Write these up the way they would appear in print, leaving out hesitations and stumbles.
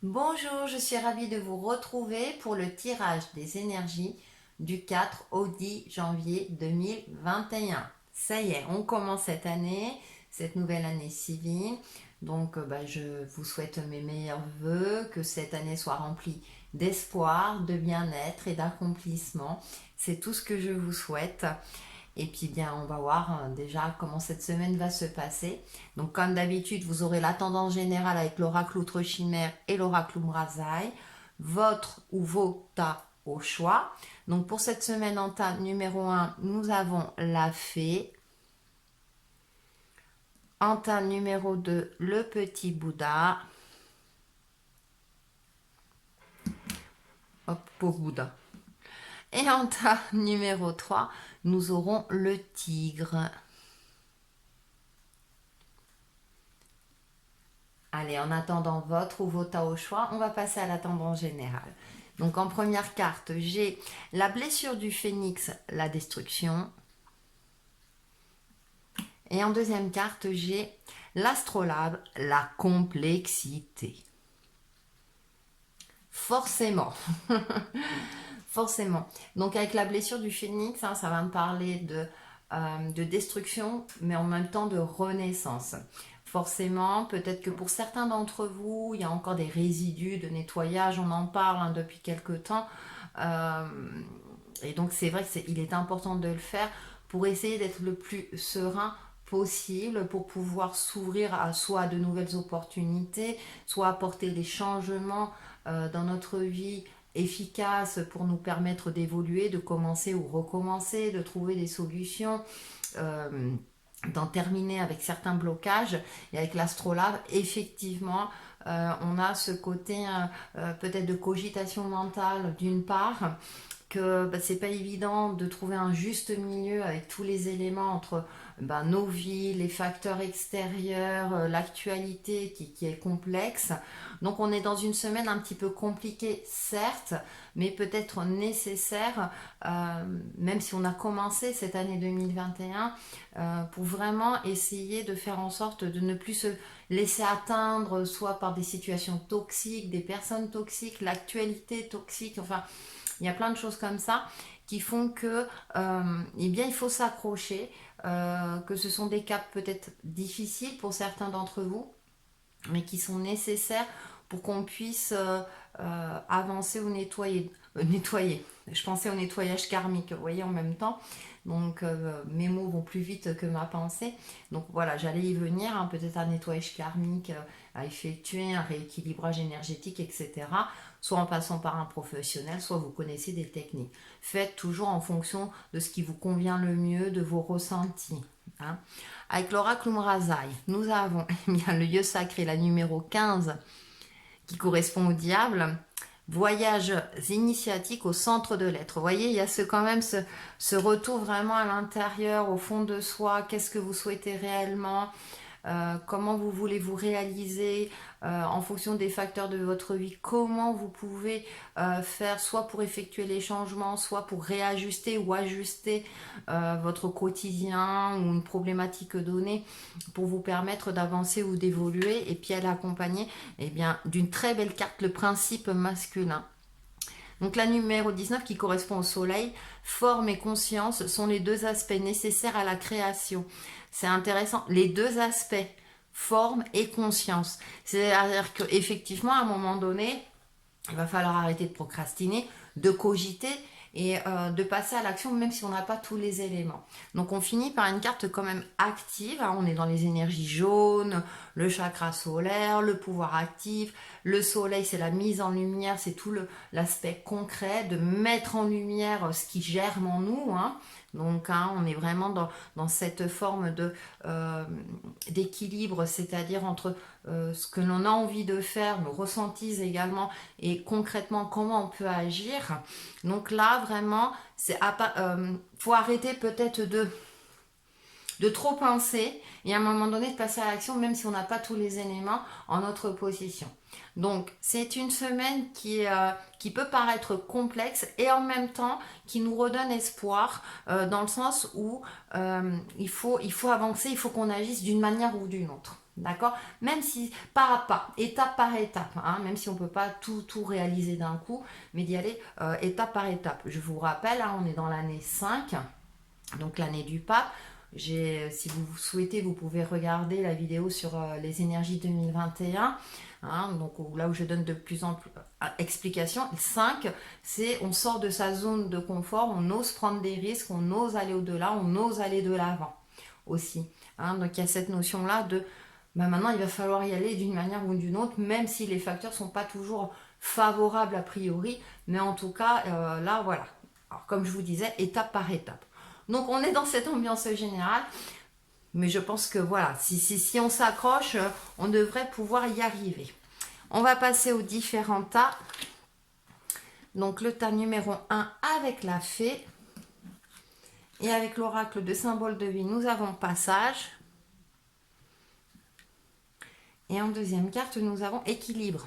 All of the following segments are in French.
Bonjour, je suis ravie de vous retrouver pour le tirage des énergies du 4 au 10 janvier 2021. Ça y est, on commence cette année, cette nouvelle année civile. Donc, je vous souhaite mes meilleurs vœux, que cette année soit remplie d'espoir, de bien-être et d'accomplissement. C'est tout ce que je vous souhaite. Et puis bien, on va voir déjà comment cette semaine va se passer. Donc comme d'habitude, vous aurez la tendance générale avec l'oracle outre chimère et l'oracle Umrazai, votre ou vos tas au choix. Donc pour cette semaine en tas numéro 1, nous avons la fée. En tas numéro 2, le petit Bouddha. Hop, pauvre Bouddha. Et en tas numéro 3, nous aurons le tigre. Allez, en attendant votre ou vos tas au choix, on va passer à la tendance générale. Donc en première carte, j'ai la blessure du phénix, la destruction. Et en deuxième carte, j'ai l'astrolabe, la complexité. Forcément, forcément. Donc avec la blessure du phénix, ça va me parler de destruction, mais en même temps de renaissance. Forcément, peut-être que pour certains d'entre vous, il y a encore des résidus de nettoyage, on en parle depuis quelques temps. Euh, et donc c'est vrai qu'il est important de le faire pour essayer d'être le plus serein possible, pour pouvoir s'ouvrir à soit de nouvelles opportunités, soit apporter des changements dans notre vie efficaces pour nous permettre d'évoluer, de commencer ou recommencer, de trouver des solutions. D'en terminer avec certains blocages. Et avec l'astrolabe, effectivement, on a ce côté peut-être de cogitation mentale d'une part, que c'est pas évident de trouver un juste milieu avec tous les éléments entre nos vies, les facteurs extérieurs, l'actualité qui est complexe. Donc on est dans une semaine un petit peu compliquée, certes, mais peut-être nécessaire, même si on a commencé cette année 2021, pour vraiment essayer de faire en sorte de ne plus se laisser atteindre soit par des situations toxiques, des personnes toxiques, l'actualité toxique, enfin il y a plein de choses comme ça qui font que eh bien il faut s'accrocher, que ce sont des caps peut-être difficiles pour certains d'entre vous, mais qui sont nécessaires pour qu'on puisse avancer ou nettoyer. Nettoyer. Je pensais au nettoyage karmique, vous voyez, en même temps. Donc mes mots vont plus vite que ma pensée. Donc voilà, j'allais y venir, hein, peut-être un nettoyage karmique à effectuer, un rééquilibrage énergétique, etc. Soit en passant par un professionnel, soit vous connaissez des techniques. Faites toujours en fonction de ce qui vous convient le mieux, de vos ressentis. Hein. Avec l'oracle Umrazai, nous avons eh bien, le lieu sacré, la numéro 15, qui correspond au diable. Voyages initiatiques au centre de l'être. Vous voyez, il y a quand même ce retour vraiment à l'intérieur, au fond de soi. Qu'est-ce que vous souhaitez réellement, comment vous voulez vous réaliser en fonction des facteurs de votre vie, comment vous pouvez faire soit pour effectuer les changements, soit pour réajuster ou ajuster votre quotidien ou une problématique donnée pour vous permettre d'avancer ou d'évoluer. Et puis elle est accompagnée eh bien, d'une très belle carte, le principe masculin. Donc la numéro 19 qui correspond au soleil, forme et conscience sont les deux aspects nécessaires à la création. C'est intéressant, les deux aspects, forme et conscience. C'est-à-dire qu'effectivement, à un moment donné, il va falloir arrêter de procrastiner, de cogiter et de passer à l'action même si on n'a pas tous les éléments. Donc on finit par une carte quand même active, hein, on est dans les énergies jaunes, le chakra solaire, le pouvoir actif, le soleil c'est la mise en lumière, c'est tout l'aspect concret de mettre en lumière ce qui germe en nous, hein. Donc hein, on est vraiment dans cette forme d'équilibre, c'est-à-dire entre ce que l'on a envie de faire, nos ressentis également, et concrètement comment on peut agir. Donc là, vraiment, faut arrêter peut-être de trop penser et à un moment donné de passer à l'action, même si on n'a pas tous les éléments en notre possession. Donc c'est une semaine qui peut paraître complexe et en même temps qui nous redonne espoir dans le sens où il faut avancer, il faut qu'on agisse d'une manière ou d'une autre. D'accord? Même si pas à pas, étape par étape, hein, même si on ne peut pas tout réaliser d'un coup, mais d'y aller étape par étape. Je vous rappelle, hein, on est dans l'année 5, donc l'année du pape. Si vous souhaitez, vous pouvez regarder la vidéo sur les énergies 2021, hein, donc là où je donne de plus en plus explications. 5, c'est on sort de sa zone de confort, on ose prendre des risques, on ose aller au-delà, on ose aller de l'avant aussi. Hein, donc il y a cette notion-là de maintenant il va falloir y aller d'une manière ou d'une autre, même si les facteurs ne sont pas toujours favorables a priori, mais en tout cas là voilà. Alors, comme je vous disais, étape par étape. Donc on est dans cette ambiance générale, mais je pense que voilà, si on s'accroche, on devrait pouvoir y arriver. On va passer aux différents tas. Donc le tas numéro 1 avec la fée. Et avec l'oracle de symbole de vie, nous avons passage. Et en deuxième carte, nous avons équilibre.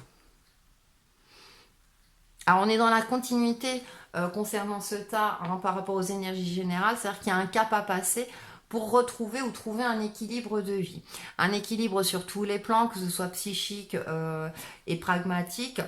Alors on est dans la continuité concernant ce tas hein, par rapport aux énergies générales, c'est-à-dire qu'il y a un cap à passer pour retrouver ou trouver un équilibre de vie. Un équilibre sur tous les plans, que ce soit psychique et pragmatique.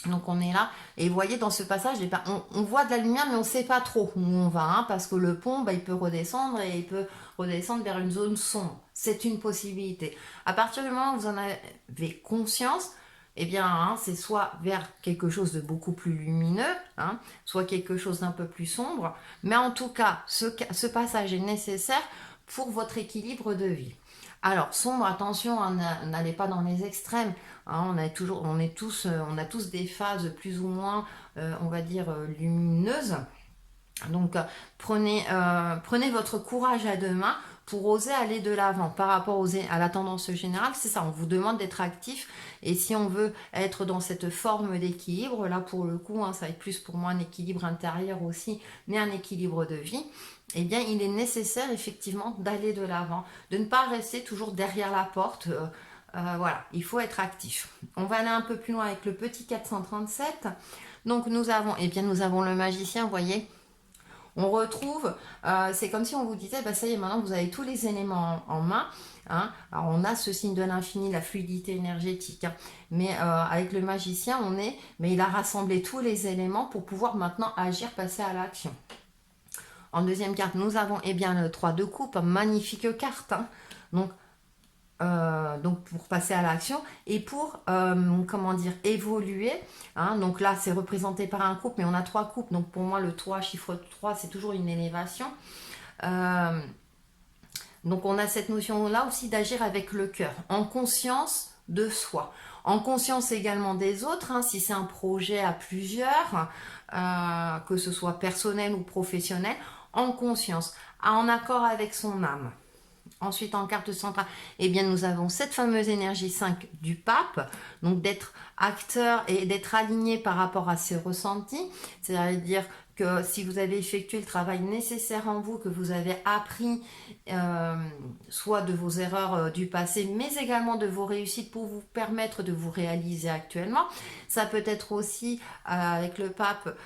Donc on est là, et vous voyez dans ce passage, on voit de la lumière mais on ne sait pas trop où on va, hein, parce que le pont, il peut redescendre et il peut redescendre vers une zone sombre. C'est une possibilité. À partir du moment où vous en avez conscience, eh bien hein, c'est soit vers quelque chose de beaucoup plus lumineux, hein, soit quelque chose d'un peu plus sombre, mais en tout cas, ce passage est nécessaire pour votre équilibre de vie. Alors, sombre, attention, hein, n'allez pas dans les extrêmes. Hein, on a tous des phases plus ou moins, on va dire, lumineuses. Donc, prenez votre courage à deux mains pour oser aller de l'avant par rapport à la tendance générale. C'est ça, on vous demande d'être actif. Et si on veut être dans cette forme d'équilibre, là pour le coup, hein, ça va être plus pour moi un équilibre intérieur aussi, mais un équilibre de vie. Eh bien, il est nécessaire effectivement d'aller de l'avant, de ne pas rester toujours derrière la porte. Voilà, il faut être actif. On va aller un peu plus loin avec le petit 437. Donc nous avons le magicien, vous voyez. On retrouve, c'est comme si on vous disait, ça y est, maintenant vous avez tous les éléments en main. Hein. Alors on a ce signe de l'infini, la fluidité énergétique. Hein. Mais avec le magicien, mais il a rassemblé tous les éléments pour pouvoir maintenant agir, passer à l'action. En deuxième carte, nous avons le 3 de coupe, magnifique carte. Hein. Donc pour passer à l'action et pour évoluer. Hein. Donc là, c'est représenté par un couple, mais on a 3 coupes. Donc pour moi, le 3, chiffre 3, c'est toujours une élévation. Donc on a cette notion-là aussi d'agir avec le cœur, en conscience de soi. En conscience également des autres, hein, si c'est un projet à plusieurs, que ce soit personnel ou professionnel, en conscience, en accord avec son âme. Ensuite, en carte centrale, nous avons cette fameuse énergie 5 du pape, donc d'être acteur et d'être aligné par rapport à ses ressentis, c'est-à-dire que si vous avez effectué le travail nécessaire en vous, que vous avez appris soit de vos erreurs du passé, mais également de vos réussites pour vous permettre de vous réaliser actuellement. Ça peut être aussi, avec le pape,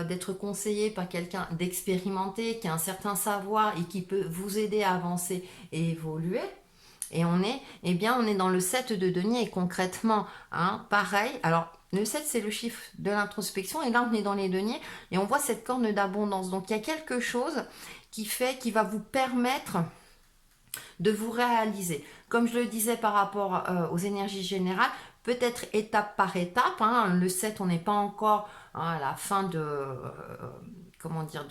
d'être conseillé par quelqu'un d'expérimenté, qui a un certain savoir et qui peut vous aider à avancer et évoluer. Et on est dans le 7 de denier et concrètement, hein, pareil. Alors, le 7, c'est le chiffre de l'introspection et là, on est dans les deniers et on voit cette corne d'abondance. Donc, il y a quelque chose qui va vous permettre de vous réaliser. Comme je le disais par rapport aux énergies générales, peut-être étape par étape. Hein, le 7, on n'est pas encore à la fin de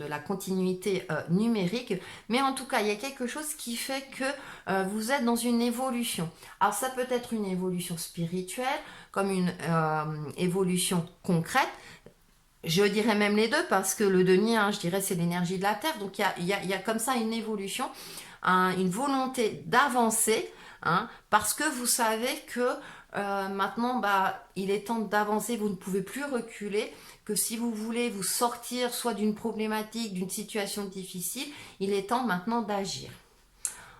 la continuité numérique, mais en tout cas il y a quelque chose qui fait que vous êtes dans une évolution. Alors ça peut être une évolution spirituelle comme une évolution concrète, je dirais même les deux parce que le denier, hein, je dirais c'est l'énergie de la terre, donc il y a comme ça une évolution, une volonté d'avancer, hein, parce que vous savez que maintenant il est temps d'avancer, vous ne pouvez plus reculer, que si vous voulez vous sortir soit d'une problématique, d'une situation difficile, il est temps maintenant d'agir.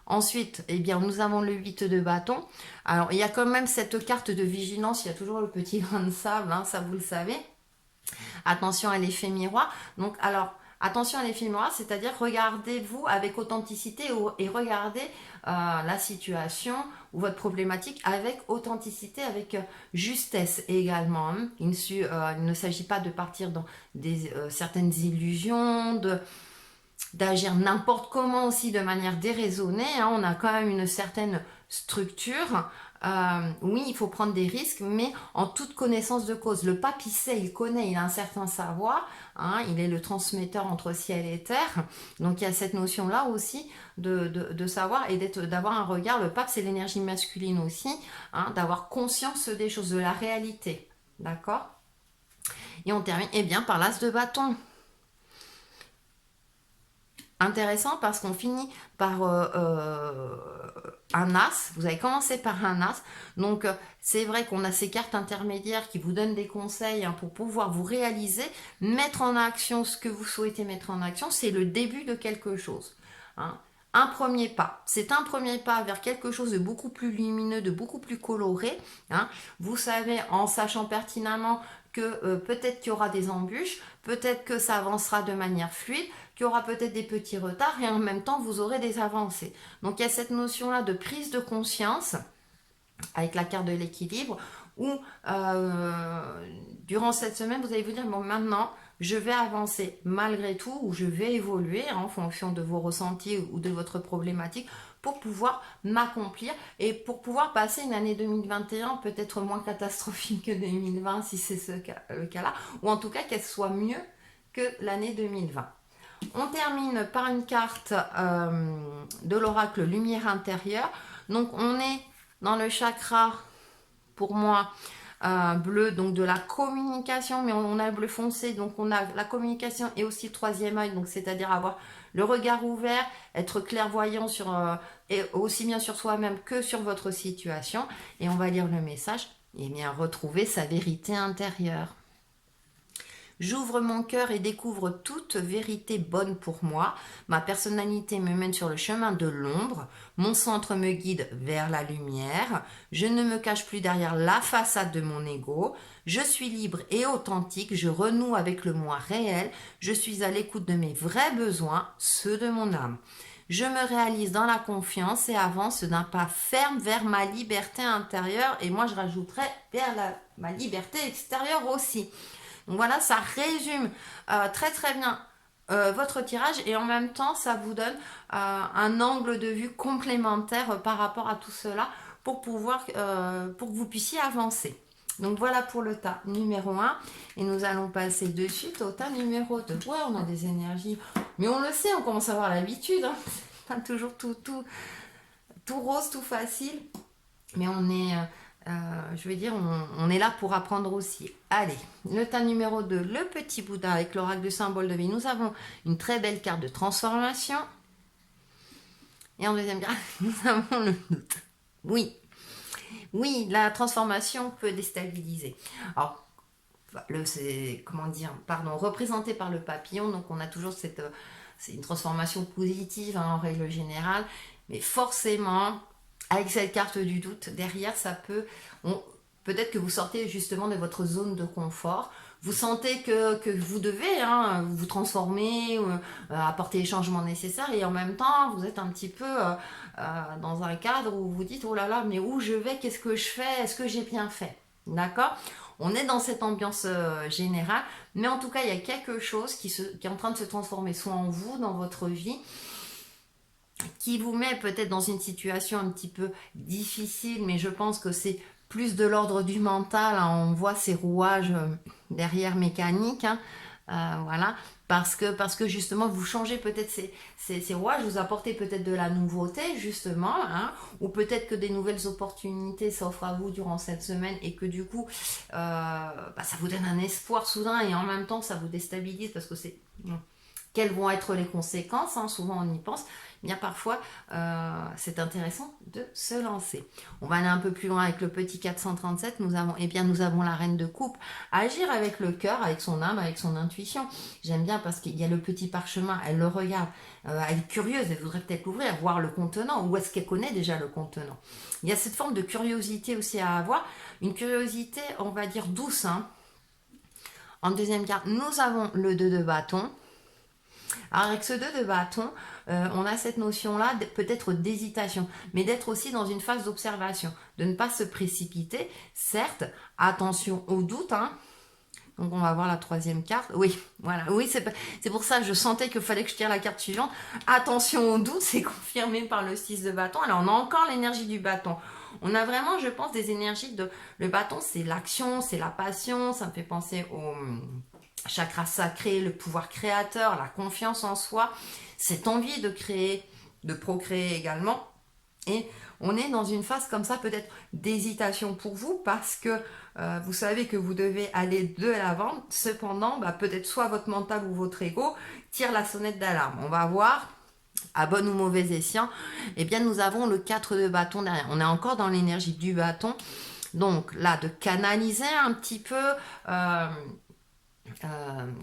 Ensuite, nous avons le 8 de bâton. Alors, il y a quand même cette carte de vigilance, il y a toujours le petit grain de sable, hein, ça vous le savez. Attention à l'effet miroir. Donc, alors, attention à l'effet miroir, c'est-à-dire regardez-vous avec authenticité et regardez la situation ou votre problématique avec authenticité, avec justesse également. Hein. Il ne s'agit pas de partir dans certaines illusions, d'agir n'importe comment aussi de manière déraisonnée. Hein. On a quand même une certaine structure. Oui, il faut prendre des risques, mais en toute connaissance de cause. Le pape, il sait, il connaît, il a un certain savoir. Hein, il est le transmetteur entre ciel et terre. Donc il y a cette notion-là aussi de savoir et d'avoir un regard. Le pape, c'est l'énergie masculine aussi, hein, d'avoir conscience des choses, de la réalité. D'accord? Et on termine bien par l'as de bâton. Intéressant parce qu'on finit par un as. Vous avez commencé par un as. Donc, c'est vrai qu'on a ces cartes intermédiaires qui vous donnent des conseils hein, pour pouvoir vous réaliser, mettre en action ce que vous souhaitez mettre en action. C'est le début de quelque chose. Hein. Un premier pas. C'est un premier pas vers quelque chose de beaucoup plus lumineux, de beaucoup plus coloré. Hein. Vous savez, en sachant pertinemment que peut-être qu'il y aura des embûches, peut-être que ça avancera de manière fluide, qu'il y aura peut-être des petits retards et en même temps vous aurez des avancées. Donc il y a cette notion-là de prise de conscience avec la carte de l'équilibre où durant cette semaine vous allez vous dire bon maintenant je vais avancer malgré tout ou je vais évoluer en fonction de vos ressentis ou de votre problématique pour pouvoir m'accomplir et pour pouvoir passer une année 2021 peut-être moins catastrophique que 2020 si c'est le cas-là, ou en tout cas qu'elle soit mieux que l'année 2020. On termine par une carte de l'oracle lumière intérieure. Donc on est dans le chakra, pour moi, bleu, donc de la communication, mais on a le bleu foncé, donc on a la communication et aussi le troisième œil, donc c'est-à-dire avoir le regard ouvert, être clairvoyant et aussi bien sur soi-même que sur votre situation. Et on va lire le message, et bien retrouver sa vérité intérieure. J'ouvre mon cœur et découvre toute vérité bonne pour moi. Ma personnalité me mène sur le chemin de l'ombre. Mon centre me guide vers la lumière. Je ne me cache plus derrière la façade de mon ego. Je suis libre et authentique. Je renoue avec le moi réel. Je suis à l'écoute de mes vrais besoins, ceux de mon âme. Je me réalise dans la confiance et avance d'un pas ferme vers ma liberté intérieure. Et moi, je rajouterais vers ma liberté extérieure aussi. Donc voilà, ça résume très très bien votre tirage et en même temps, ça vous donne un angle de vue complémentaire par rapport à tout cela pour que vous puissiez avancer. Donc voilà pour le tas numéro 1 et nous allons passer de suite au tas numéro 2. Ouais, on a des énergies, mais on le sait, on commence à avoir l'habitude. Hein. C'est pas toujours tout rose, tout facile, mais on est... je vais dire, on est là pour apprendre aussi. Allez, le tas numéro 2, le petit Bouddha avec l'oracle du symbole de vie. Nous avons une très belle carte de transformation. Et en deuxième carte, nous avons le doute. Oui, la transformation peut déstabiliser. Alors, c'est, représenté par le papillon. Donc, on a toujours c'est une transformation positive hein, en règle générale. Mais forcément... Avec cette carte du doute, derrière, ça peut-être que vous sortez justement de votre zone de confort. Vous sentez que vous devez hein, vous transformer, apporter les changements nécessaires et en même temps, vous êtes un petit peu dans un cadre où vous dites « Oh là là, mais où je vais? Qu'est-ce que je fais? Est-ce que j'ai bien fait ?» D'accord? On est dans cette ambiance générale, mais en tout cas, il y a quelque chose qui est en train de se transformer, soit en vous, dans votre vie, qui vous met peut-être dans une situation un petit peu difficile, mais je pense que c'est plus de l'ordre du mental. Hein. On voit ces rouages derrière mécaniques, hein. Voilà, parce que justement vous changez peut-être ces rouages, vous apportez peut-être de la nouveauté justement, hein, ou peut-être que des nouvelles opportunités s'offrent à vous durant cette semaine et que du coup ça vous donne un espoir soudain et en même temps ça vous déstabilise parce que quelles vont être les conséquences, hein, souvent on y pense. Bien parfois c'est intéressant de se lancer. On va aller un peu plus loin avec le petit 437. Nous avons la reine de coupe. Agir avec le cœur, avec son âme, avec son intuition. J'aime bien parce qu'il y a le petit parchemin, elle le regarde, elle est curieuse, elle voudrait peut-être l'ouvrir, voir le contenant, ou est-ce qu'elle connaît déjà le contenant. Il y a cette forme de curiosité aussi à avoir, une curiosité on va dire douce. Hein. En deuxième carte, nous avons le 2 de bâton. Alors avec ce 2 de bâton, on a cette notion-là peut-être d'hésitation, mais d'être aussi dans une phase d'observation, de ne pas se précipiter. Certes, attention au doute, hein. Donc on va voir la troisième carte. Oui, voilà. Oui, c'est pour ça que je sentais qu'il fallait que je tire la carte suivante. Attention au doute, c'est confirmé par le 6 de bâton. Alors on a encore l'énergie du bâton. On a vraiment, je pense, des énergies de... Le bâton, c'est l'action, c'est la passion. Ça me fait penser au chakra sacré, le pouvoir créateur, la confiance en soi, cette envie de créer, de procréer également. Et on est dans une phase comme ça peut-être d'hésitation pour vous parce que vous savez que vous devez aller de l'avant. Cependant, peut-être soit votre mental ou votre ego tire la sonnette d'alarme. On va voir, à bon ou mauvais escient, eh bien nous avons le 4 de bâton derrière. On est encore dans l'énergie du bâton. Donc là, de canaliser un petit peu...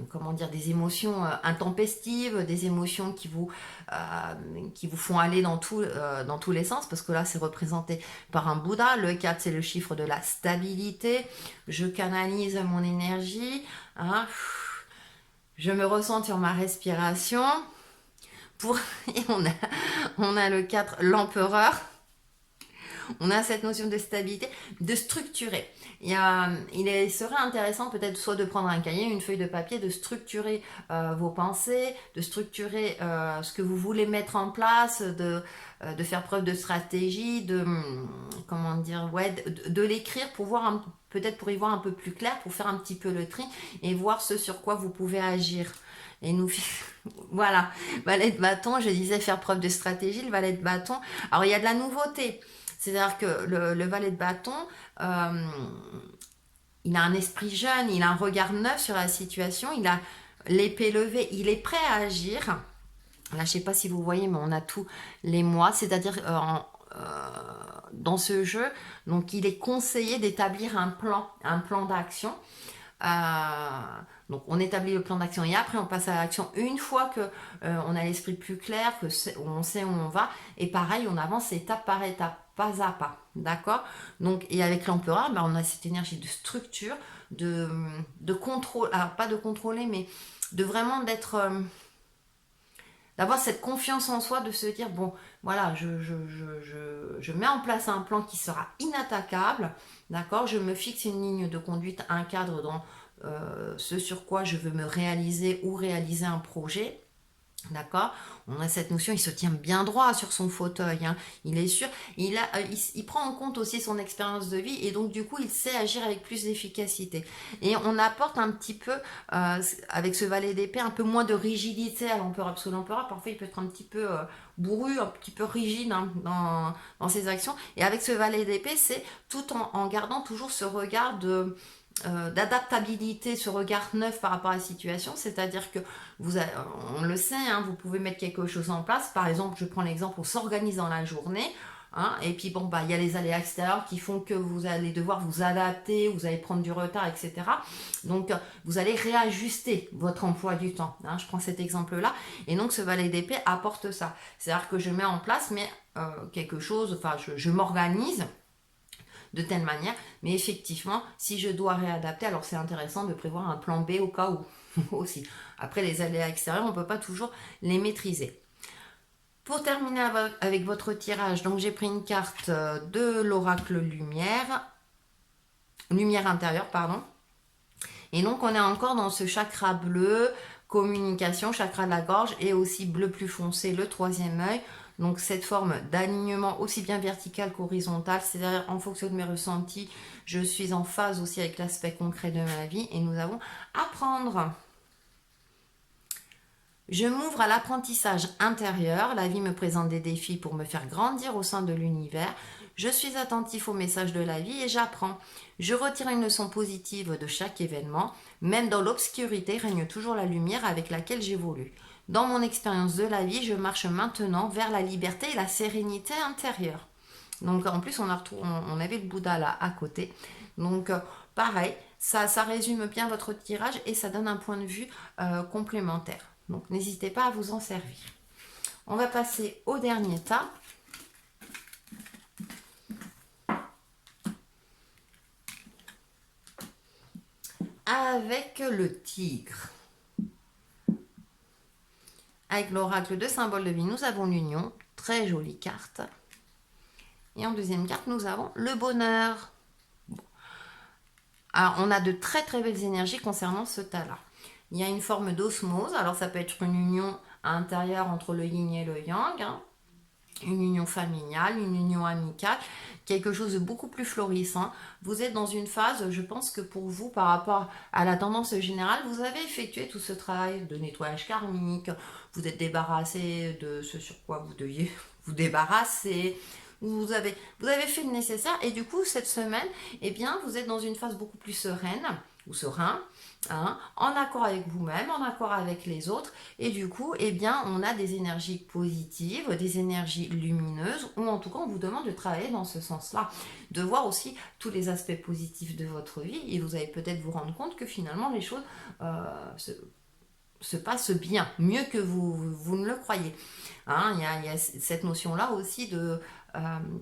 comment dire, des émotions intempestives, des émotions qui vous font aller dans tous les sens, parce que là c'est représenté par un Bouddha. Le 4 c'est le chiffre de la stabilité. Je canalise mon énergie, hein. Je me ressens sur ma respiration. Et on a le 4, l'empereur. On a cette notion de stabilité, de structurer. Il serait intéressant peut-être soit de prendre un cahier, une feuille de papier, de structurer vos pensées, de structurer ce que vous voulez mettre en place, de faire preuve de stratégie, comment dire, ouais, de l'écrire pour voir peut-être pour y voir un peu plus clair, pour faire un petit peu le tri et voir ce sur quoi vous pouvez agir. Et nous, voilà, valet de bâton, je disais faire preuve de stratégie, le valet de bâton. Alors il y a de la nouveauté. C'est-à-dire que le valet de bâton, il a un esprit jeune, il a un regard neuf sur la situation, il a l'épée levée, il est prêt à agir. Là, je ne sais pas si vous voyez, mais on a tous les mois, c'est-à-dire dans ce jeu, donc il est conseillé d'établir un plan d'action. Donc on établit le plan d'action et après on passe à l'action une fois que on a l'esprit plus clair, on sait où on va, et pareil on avance étape par étape, pas à pas, d'accord. Donc et avec l'empereur, on a cette énergie de structure, de contrôle, alors pas de contrôler, mais de vraiment d'avoir cette confiance en soi, de se dire bon voilà, je mets en place un plan qui sera inattaquable, d'accord, je me fixe une ligne de conduite, un cadre dans ce sur quoi je veux me réaliser ou réaliser un projet. D'accord. On a cette notion, il se tient bien droit sur son fauteuil, hein. Il est sûr, il prend en compte aussi son expérience de vie et donc du coup il sait agir avec plus d'efficacité. Et on apporte un petit peu, avec ce valet d'épée, un peu moins de rigidité à l'empereur, parce que l'empereur parfois il peut être un petit peu bourru, un petit peu rigide, hein, dans ses actions. Et avec ce valet d'épée, c'est tout en gardant toujours ce regard d'adaptabilité, ce regard neuf par rapport à la situation, c'est-à-dire que on le sait, hein, vous pouvez mettre quelque chose en place. Par exemple, je prends l'exemple, on s'organise dans la journée, hein, et puis bon, il y a les aléas extérieurs qui font que vous allez devoir vous adapter, vous allez prendre du retard, etc. Donc, vous allez réajuster votre emploi du temps, hein. Je prends cet exemple-là, et donc ce valet d'épée apporte ça. C'est-à-dire que je mets en place, mais quelque chose, enfin, je m'organise de telle manière, mais effectivement, si je dois réadapter, alors c'est intéressant de prévoir un plan B au cas où aussi. Après, les aléas extérieurs, on ne peut pas toujours les maîtriser. Pour terminer avec votre tirage, donc j'ai pris une carte de l'oracle lumière intérieure, pardon. Et donc on est encore dans ce chakra bleu, communication, chakra de la gorge, et aussi bleu plus foncé, le troisième œil. Donc cette forme d'alignement aussi bien vertical qu'horizontal, c'est-à-dire en fonction de mes ressentis, je suis en phase aussi avec l'aspect concret de ma vie et nous avons apprendre. Je m'ouvre à l'apprentissage intérieur, la vie me présente des défis pour me faire grandir au sein de l'univers. Je suis attentif aux messages de la vie et j'apprends. Je retire une leçon positive de chaque événement. Même dans l'obscurité règne toujours la lumière avec laquelle j'évolue. Dans mon expérience de la vie, je marche maintenant vers la liberté et la sérénité intérieure. Donc en plus, on avait le Bouddha là à côté. Donc pareil, ça résume bien votre tirage et ça donne un point de vue complémentaire. Donc n'hésitez pas à vous en servir. On va passer au dernier tas. Avec le tigre. Avec l'oracle de symbole de vie, nous avons l'union. Très jolie carte. Et en deuxième carte, nous avons le bonheur. Bon. Alors, on a de très très belles énergies concernant ce tas-là. Il y a une forme d'osmose. Alors, ça peut être une union intérieure entre le yin et le yang. Hein. Une union familiale, une union amicale, quelque chose de beaucoup plus florissant. Vous êtes dans une phase, je pense que pour vous, par rapport à la tendance générale, vous avez effectué tout ce travail de nettoyage karmique, vous êtes débarrassé de ce sur quoi vous deviez vous débarrasser, vous avez fait le nécessaire et du coup, cette semaine, eh bien, vous êtes dans une phase beaucoup plus sereine ou serein, hein, en accord avec vous-même, en accord avec les autres, et du coup, eh bien, on a des énergies positives, des énergies lumineuses, ou en tout cas, on vous demande de travailler dans ce sens-là, de voir aussi tous les aspects positifs de votre vie, et vous allez peut-être vous rendre compte que finalement, les choses se passent bien, mieux que vous ne le croyez. Hein, il y a cette notion-là aussi de,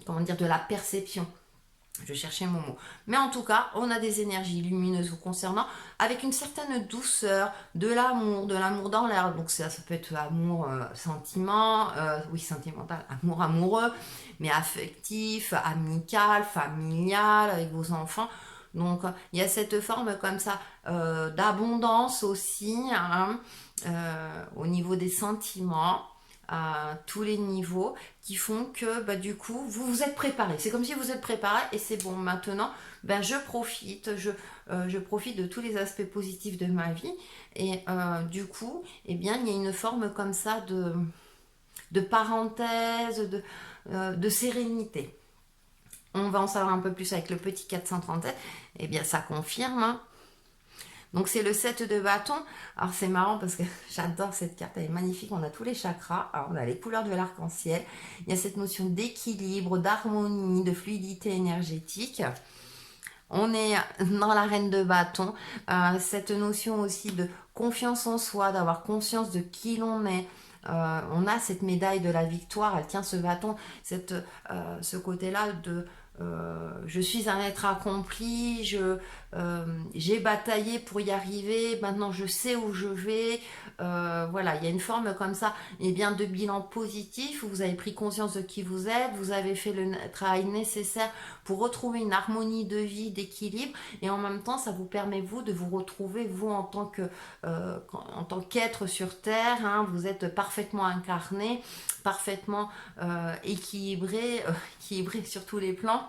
comment dire, de la perception. Je cherchais mon mot. Mais en tout cas, on a des énergies lumineuses vous concernant avec une certaine douceur, de l'amour dans l'air. Donc ça peut être amour sentiment, oui sentimental, amour amoureux, mais affectif, amical, familial, avec vos enfants. Donc il y a cette forme comme ça d'abondance aussi hein, au niveau des sentiments à tous les niveaux qui font que bah, du coup vous vous êtes préparé. C'est comme si vous êtes préparé et c'est bon maintenant ben, je profite de tous les aspects positifs de ma vie et du coup eh bien il y a une forme comme ça de parenthèse, de sérénité. On va en savoir un peu plus avec le petit 437. Eh bien ça confirme hein. Donc c'est le 7 de bâton. Alors c'est marrant parce que j'adore cette carte, elle est magnifique. On a tous les chakras, alors on a les couleurs de l'arc-en-ciel. Il y a cette notion d'équilibre, d'harmonie, de fluidité énergétique. On est dans la reine de bâton. Cette notion aussi de confiance en soi, d'avoir conscience de qui l'on est. On a cette médaille de la victoire, elle tient ce bâton, ce côté-là de je suis un être accompli, j'ai bataillé pour y arriver, maintenant je sais où je vais. Voilà, il y a une forme comme ça et bien, de bilan positif où vous avez pris conscience de qui vous êtes, vous avez fait le travail nécessaire pour retrouver une harmonie de vie, d'équilibre et en même temps ça vous permet vous de vous retrouver vous en tant qu'être sur Terre, hein, vous êtes parfaitement incarné, parfaitement équilibré sur tous les plans.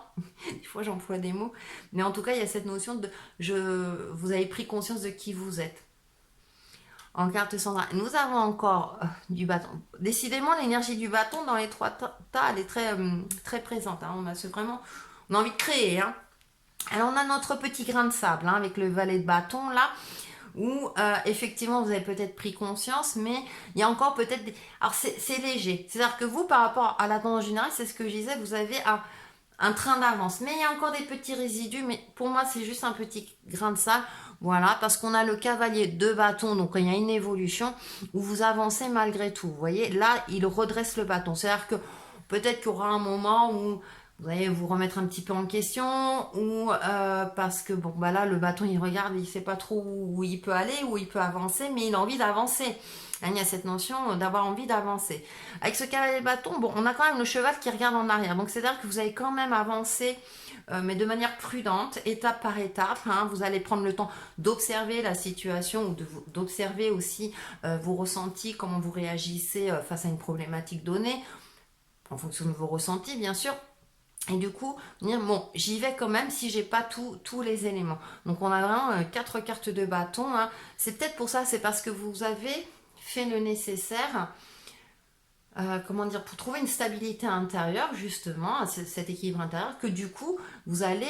Des fois j'emploie des mots, mais en tout cas il y a cette notion de vous avez pris conscience de qui vous êtes. En carte Sandra, nous avons encore du bâton. Décidément, l'énergie du bâton dans les trois tas, elle est très présente. Hein. On a envie de créer. Hein. Alors, on a notre petit grain de sable hein, avec le valet de bâton là, où effectivement vous avez peut-être pris conscience, mais il y a encore peut-être Alors, c'est léger. C'est-à-dire que vous, par rapport à la tendance générale, c'est ce que je disais, vous avez un train d'avance. Mais il y a encore des petits résidus, mais pour moi, c'est juste un petit grain de sable. Voilà, parce qu'on a le cavalier de bâton, donc il y a une évolution où vous avancez malgré tout. Vous voyez, là, il redresse le bâton. C'est-à-dire que peut-être qu'il y aura un moment où vous allez vous remettre un petit peu en question, ou parce que bon, bah là, le bâton, il regarde, il ne sait pas trop où il peut aller, où il peut avancer, mais il a envie d'avancer. Il y a cette notion d'avoir envie d'avancer. Avec ce cavalier de bâton, bon, on a quand même le cheval qui regarde en arrière. Donc, c'est-à-dire que vous allez quand même avancer, mais de manière prudente, étape par étape. Hein. Vous allez prendre le temps d'observer la situation ou d'observer aussi vos ressentis, comment vous réagissez face à une problématique donnée, en fonction de vos ressentis, bien sûr. Et du coup, dire, bon, j'y vais quand même si j'ai pas tous les éléments. Donc, on a vraiment 4 cartes de bâton. Hein. C'est peut-être pour ça, c'est parce que vous avez fait le nécessaire, comment dire, pour trouver une stabilité intérieure, justement, cet équilibre intérieur, que du coup, vous allez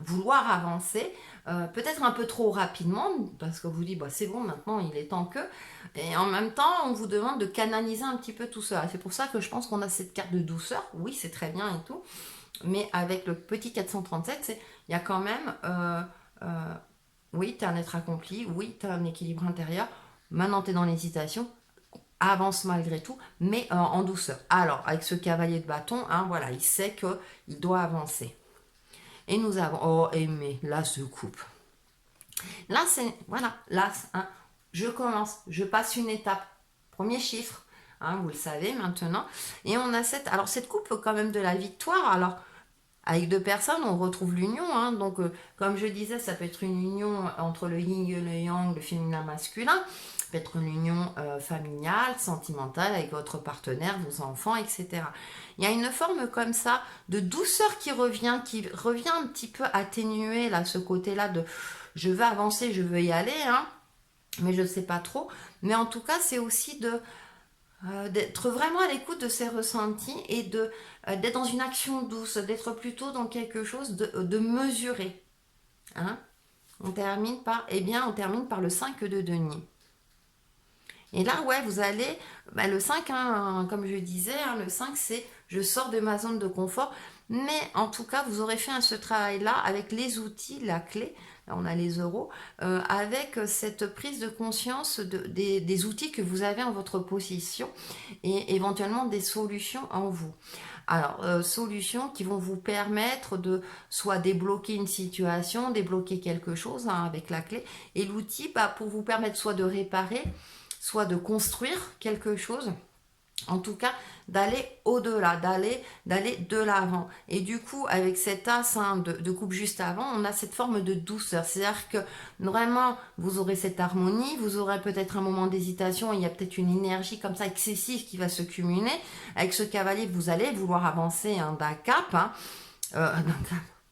vouloir avancer, peut-être un peu trop rapidement, parce que vous dites, bah, c'est bon, maintenant, il est temps que... Et en même temps, on vous demande de canaliser un petit peu tout ça. C'est pour ça que je pense qu'on a cette carte de douceur. Oui, c'est très bien et tout. Mais avec le petit 437, il y a quand même... oui, tu es un être accompli. Oui, tu as un équilibre intérieur. Maintenant, tu es dans l'hésitation. Avance malgré tout, mais en douceur. Alors, avec ce cavalier de bâton, hein, voilà, il sait qu'il doit avancer. Et nous avons... Oh, aimé, là, se coupe. Là, c'est... Voilà, là, hein, je commence, je passe une étape premier chiffre. Hein, vous le savez maintenant. Et on a cette coupe quand même de la victoire. Alors, avec deux personnes, on retrouve l'union. Hein. Donc, comme je disais, ça peut être une union entre le yin et le yang, le féminin masculin. Ça peut être une union familiale, sentimentale, avec votre partenaire, vos enfants, etc. Il y a une forme comme ça de douceur qui revient un petit peu atténuer là, ce côté-là de je veux avancer, je veux y aller, hein, mais je ne sais pas trop. Mais en tout cas, c'est aussi d'être vraiment à l'écoute de ses ressentis et d'être dans une action douce, d'être plutôt dans quelque chose de mesuré. Hein. On termine par le 5 de denier. Et là, ouais, vous allez, le 5, hein, comme je disais, hein, le 5, c'est je sors de ma zone de confort. Mais en tout cas, vous aurez fait ce travail-là avec les outils, la clé, là on a les euros, avec cette prise de conscience des outils que vous avez en votre possession et éventuellement des solutions en vous. Alors, solutions qui vont vous permettre de soit débloquer une situation, débloquer quelque chose hein, avec la clé, et l'outil pour vous permettre soit de réparer, soit de construire quelque chose, en tout cas d'aller au-delà, d'aller de l'avant. Et du coup, avec cet as hein, de coupe juste avant, on a cette forme de douceur. C'est-à-dire que vraiment, vous aurez cette harmonie, vous aurez peut-être un moment d'hésitation, il y a peut-être une énergie comme ça excessive qui va se cumuler. Avec ce cavalier, vous allez vouloir avancer hein,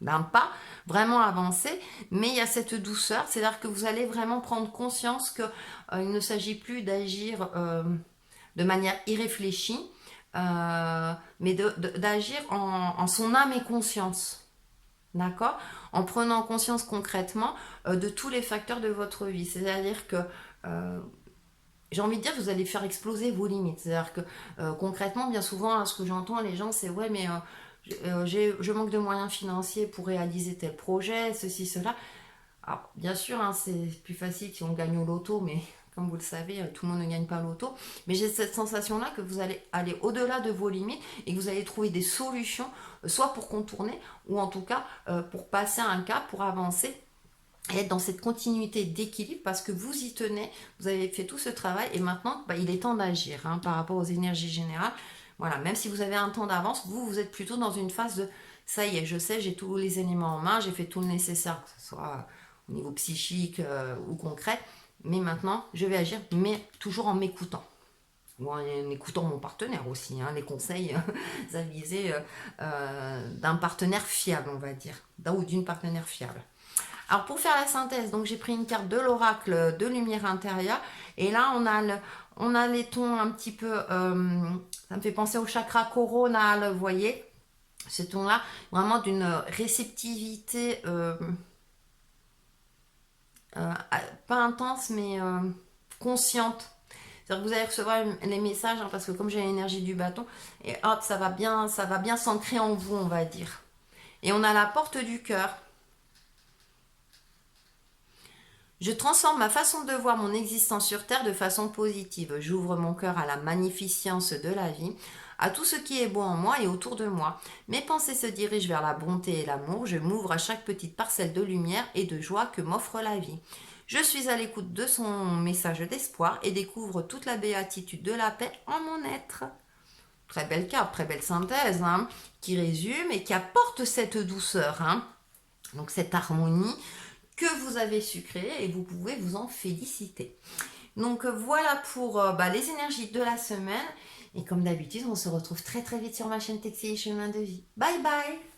d'un pas, vraiment avancer, mais il y a cette douceur, c'est-à-dire que vous allez vraiment prendre conscience que il ne s'agit plus d'agir de manière irréfléchie, mais d'agir en son âme et conscience. D'accord. En prenant conscience concrètement de tous les facteurs de votre vie. C'est-à-dire que, j'ai envie de dire, vous allez faire exploser vos limites. C'est-à-dire que, concrètement, bien souvent, ce que j'entends, les gens, c'est ouais, mais je manque de moyens financiers pour réaliser tel projet, ceci, cela. Alors, bien sûr, hein, c'est plus facile si on gagne au loto, mais comme vous le savez, tout le monde ne gagne pas au loto. Mais j'ai cette sensation-là que vous allez aller au-delà de vos limites et que vous allez trouver des solutions, soit pour contourner, ou en tout cas pour passer un cap, pour avancer et être dans cette continuité d'équilibre parce que vous y tenez, vous avez fait tout ce travail et maintenant, il est temps d'agir hein, par rapport aux énergies générales. Voilà, même si vous avez un temps d'avance, vous êtes plutôt dans une phase de ça y est, je sais, j'ai tous les éléments en main, j'ai fait tout le nécessaire, que ce soit au niveau psychique ou concret, mais maintenant, je vais agir, mais toujours en m'écoutant. Ou en écoutant mon partenaire aussi, hein, les conseils avisés d'un partenaire fiable, on va dire, ou d'une partenaire fiable. Alors pour faire la synthèse, donc j'ai pris une carte de l'oracle de lumière intérieure, et là on a les tons un petit peu, ça me fait penser au chakra coronal, vous voyez, ces tons-là, vraiment d'une réceptivité pas intense mais consciente. C'est-à-dire que vous allez recevoir les messages hein, parce que comme j'ai l'énergie du bâton et hop ça va bien s'ancrer en vous on va dire. Et on a la porte du cœur. Je transforme ma façon de voir mon existence sur Terre de façon positive. J'ouvre mon cœur à la magnificence de la vie, à tout ce qui est beau en moi et autour de moi. Mes pensées se dirigent vers la bonté et l'amour. Je m'ouvre à chaque petite parcelle de lumière et de joie que m'offre la vie. Je suis à l'écoute de son message d'espoir et découvre toute la béatitude de la paix en mon être. Très belle carte, très belle synthèse, hein, qui résume et qui apporte cette douceur, hein, donc cette harmonie que vous avez su créer et vous pouvez vous en féliciter. Donc voilà pour les énergies de la semaine. Et comme d'habitude, on se retrouve très très vite sur ma chaîne Textile et Chemin de Vie. Bye bye!